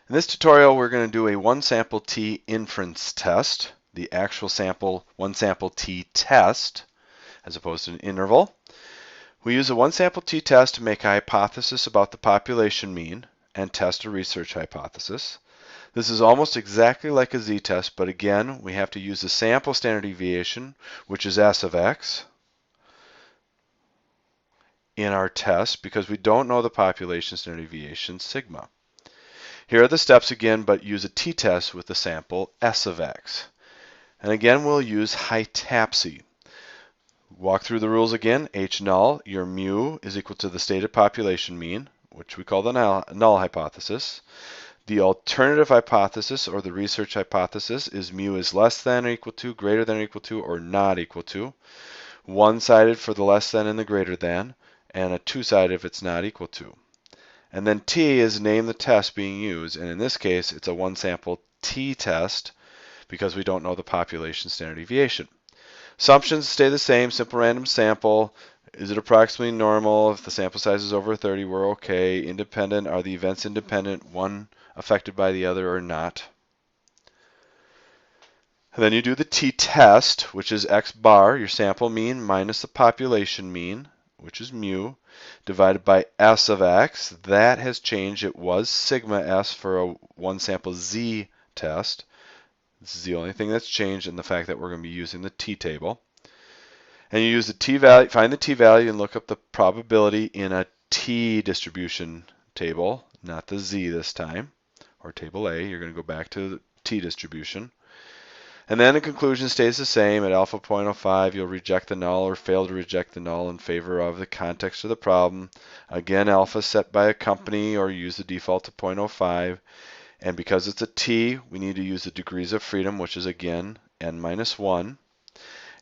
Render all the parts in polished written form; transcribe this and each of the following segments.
In this tutorial, we're going to do a one sample t inference test, the actual sample, one sample t test, as opposed to an interval. We use a one sample t test to make a hypothesis about the population mean and test a research hypothesis. This is almost exactly like a z-test, but again, we have to use the sample standard deviation, which is s of x, in our test because we don't know the population standard deviation sigma. Here are the steps again, but use a t-test with the sample s of x. And again, we'll use hytapsy. Walk through the rules again. H null, your mu is equal to the stated population mean, which we call the null hypothesis. The alternative hypothesis, or the research hypothesis, is mu is less than or equal to, greater than or equal to, or not equal to. One-sided for the less than and the greater than, and a two-sided if it's not equal to. And then T is name the test being used, and in this case it's a one sample t-test because we don't know the population standard deviation. Assumptions stay the same, simple random sample. Is it approximately normal? If the sample size is over 30, we're okay. Independent, are the events independent, one affected by the other or not? And then you do the t-test, which is x bar, your sample mean, minus the population mean, which is mu, divided by s of x. That has changed. It was sigma s for a one sample z test. This is the only thing that's changed in the fact that we're going to be using the t-table. And you use the t-value, find the t-value and look up the probability in a t distribution table, not the z this time, or table A. You're going to go back to the t distribution. And then the conclusion stays the same. At alpha 0.05, you'll reject the null or fail to reject the null in favor of the context of the problem. Again, alpha set by a company or use the default to 0.05. And because it's a t, we need to use the degrees of freedom, which is again n minus 1.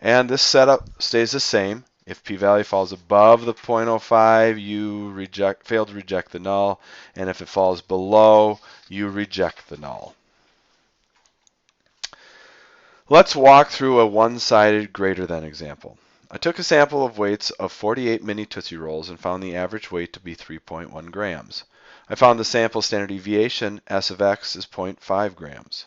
And this setup stays the same. If p-value falls above the 0.05, you fail to reject the null. And if it falls below, you reject the null. Let's walk through a one-sided greater than example. I took a sample of weights of 48 mini Tootsie Rolls and found the average weight to be 3.1 grams. I found the sample standard deviation, S of x, is 0.5 grams.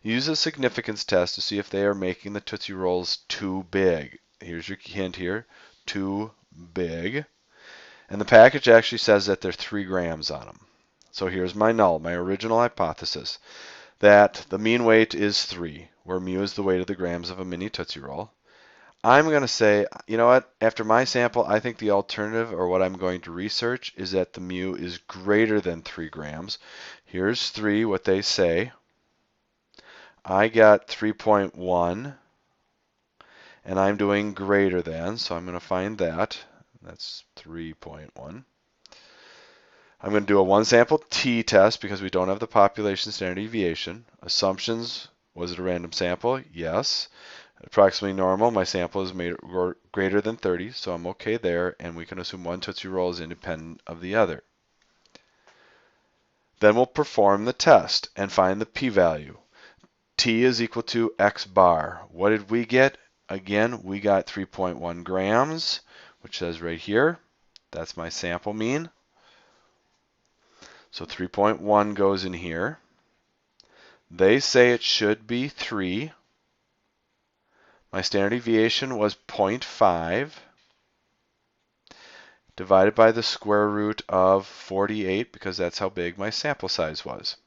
Use a significance test to see if they are making the Tootsie Rolls too big. Here's your hint here, too big. And the package actually says that they're 3 grams on them. So here's my null, my original hypothesis, that the mean weight is 3, where mu is the weight of the grams of a mini Tootsie Roll. I'm going to say, you know what, after my sample, I think the alternative, or what I'm going to research, is that the mu is greater than 3 grams. Here's 3, what they say. I got 3.1, and I'm doing greater than, so I'm going to find that. That's 3.1. I'm going to do a one sample t-test because we don't have the population standard deviation. Assumptions, was it a random sample? Yes. Approximately normal, my sample is greater than 30, so I'm okay there, and we can assume one Tootsie Roll is independent of the other. Then we'll perform the test and find the p-value. T is equal to x bar. What did we get? Again, we got 3.1 grams, which says right here. That's my sample mean. So 3.1 goes in here. They say it should be 3. My standard deviation was 0.5 divided by the square root of 48 because that's how big my sample size was.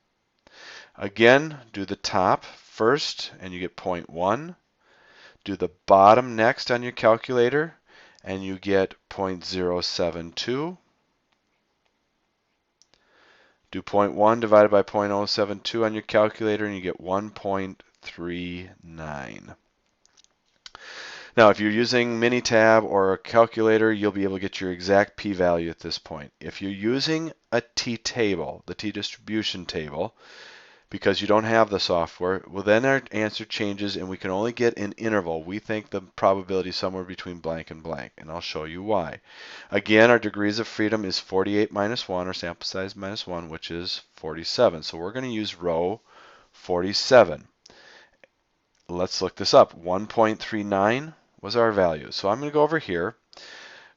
Again, do the top first and you get 0.1. Do the bottom next on your calculator and you get 0.072. Do 0.1 divided by 0.072 on your calculator and you get 1.39. Now, if you're using Minitab or a calculator, you'll be able to get your exact p-value at this point. If you're using a t-table, the t-distribution table, because you don't have the software, well, then our answer changes and we can only get an interval. We think the probability is somewhere between blank and blank, and I'll show you why. Again, our degrees of freedom is 48 minus 1, or sample size minus 1, which is 47. So we're going to use row 47. Let's look this up. 1.39 was our value. So I'm going to go over here,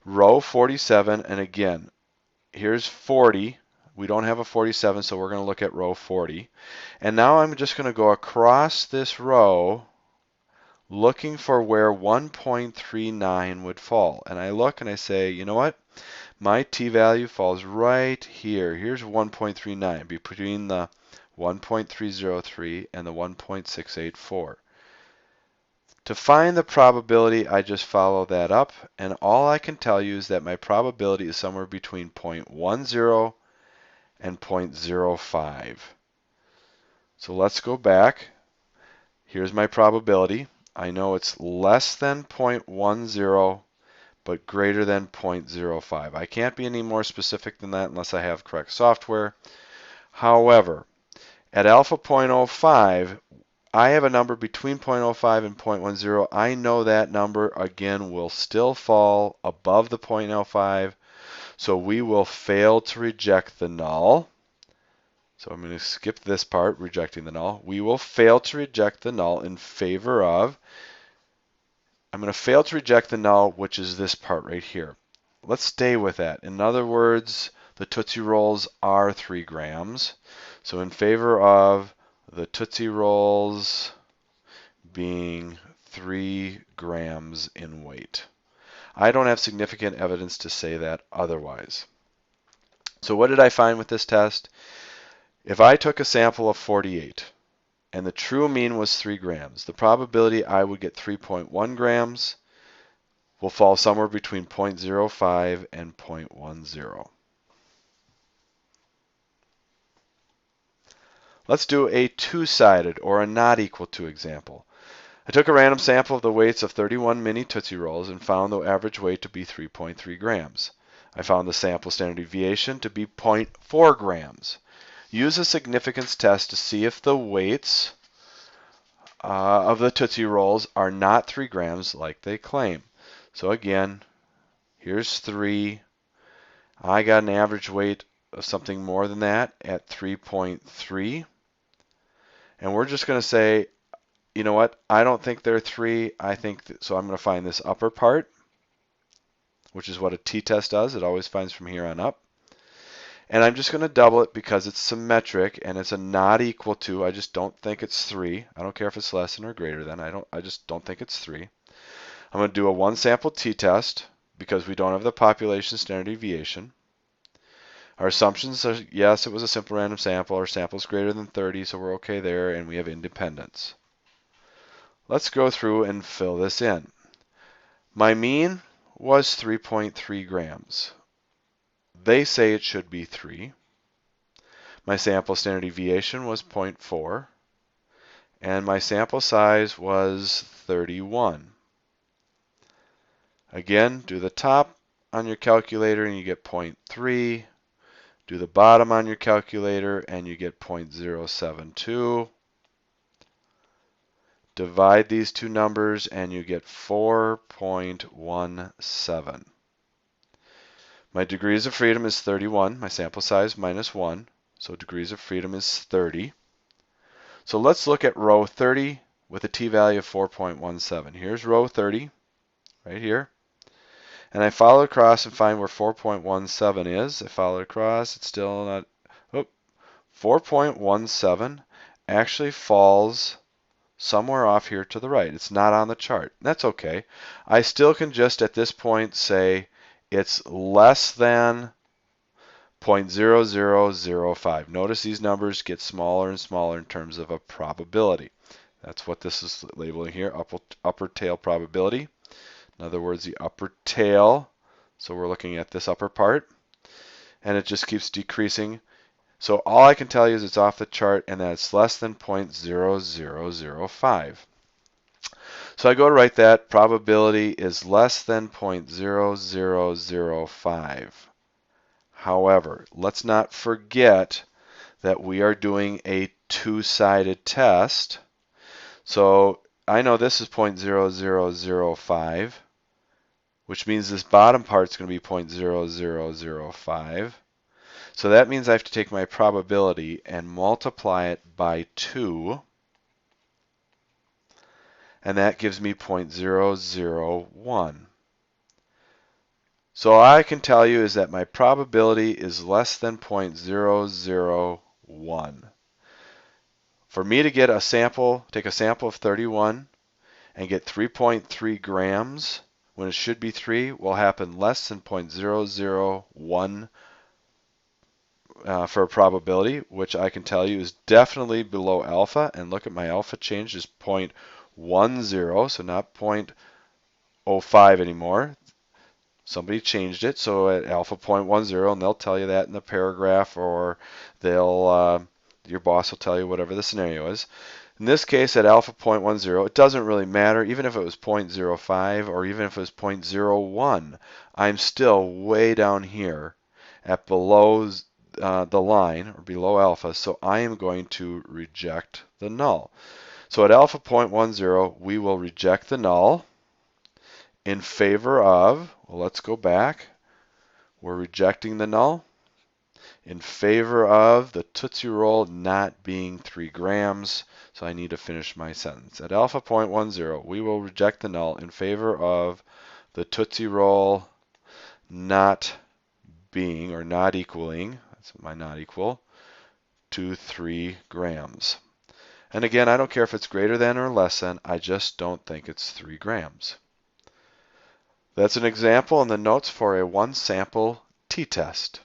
row 47, and again, here's 40 We don't have a 47, so we're going to look at row 40. And now I'm just going to go across this row looking for where 1.39 would fall. And I look and I say, you know what? My t-value falls right here. Here's 1.39 between the 1.303 and the 1.684. To find the probability, I just follow that up, and all I can tell you is that my probability is somewhere between 0.10 and 0.05. So let's go back. Here's my probability. I know it's less than 0.10, but greater than 0.05. I can't be any more specific than that unless I have correct software. However, at alpha 0.05, I have a number between 0.05 and 0.10. I know that number, again, will still fall above the 0.05, so we will fail to reject the null. So I'm going to skip this part, rejecting the null. We will fail to reject the null in favor of, I'm going to fail to reject the null, which is this part right here. Let's stay with that. In other words, the Tootsie Rolls are 3 grams. So in favor of the Tootsie Rolls being 3 grams in weight. I don't have significant evidence to say that otherwise. So what did I find with this test? If I took a sample of 48 and the true mean was 3 grams, the probability I would get 3.1 grams will fall somewhere between 0.05 and 0.10. Let's do a two-sided or a not equal to example. I took a random sample of the weights of 31 mini Tootsie Rolls and found the average weight to be 3.3 grams. I found the sample standard deviation to be 0.4 grams. Use a significance test to see if the weights of the Tootsie Rolls are not 3 grams like they claim. So again, here's 3. I got an average weight of something more than that at 3.3. And we're just going to say, you know what? I don't think they're 3. I think so I'm going to find this upper part, which is what a t-test does. It always finds from here on up. And I'm just going to double it because it's symmetric and it's a not equal to. I just don't think it's 3. I don't care if it's less than or greater than. I just don't think it's 3. I'm going to do a one sample t-test because we don't have the population standard deviation. Our assumptions are, yes, it was a simple random sample. Our sample is greater than 30, so we're okay there, and we have independence. Let's go through and fill this in. My mean was 3.3 grams. They say it should be 3. My sample standard deviation was 0.4, and my sample size was 31. Again, do the top on your calculator and you get 0.3. Do the bottom on your calculator and you get 0.072. Divide these two numbers and you get 4.17. My degrees of freedom is 31. My sample size minus 1. So degrees of freedom is 30. So let's look at row 30 with a t-value of 4.17. Here's row 30 right here. And I follow across and find where 4.17 is. I follow across. It's still not. Oh, 4.17 actually falls somewhere off here to the right. It's not on the chart. That's okay. I still can just at this point say it's less than 0.0005. Notice these numbers get smaller and smaller in terms of a probability. That's what this is labeling here, upper tail probability. In other words, the upper tail, so we're looking at this upper part, and it just keeps decreasing. So all I can tell you is it's off the chart and that it's less than 0.0005. So I go to write that probability is less than 0.0005. However, let's not forget that we are doing a two-sided test. So I know this is 0.0005, which means this bottom part is going to be 0.0005. So that means I have to take my probability and multiply it by 2, and that gives me 0.001. So all I can tell you is that my probability is less than 0.001. For me to get a sample, take a sample of 31 and get 3.3 grams when it should be 3 will happen less than 0.001 for a probability, which I can tell you is definitely below alpha. And look at my alpha change is 0.10, so not 0.05 anymore. Somebody changed it, so at alpha 0.10, and they'll tell you that in the paragraph, or your boss will tell you whatever the scenario is. In this case, at alpha 0.10, it doesn't really matter, even if it was 0.05 or even if it was 0.01, I'm still way down here at below the line, or below alpha, so I am going to reject the null. So at alpha 0.10, we will reject the null in favor of, well, let's go back. We're rejecting the null in favor of the Tootsie Roll not being 3 grams. So I need to finish my sentence. At alpha 0.10, we will reject the null in favor of the Tootsie Roll not being, or not equaling, that's my not equal, to 3 grams. And again, I don't care if it's greater than or less than, I just don't think it's 3 grams. That's an example in the notes for a one sample t-test.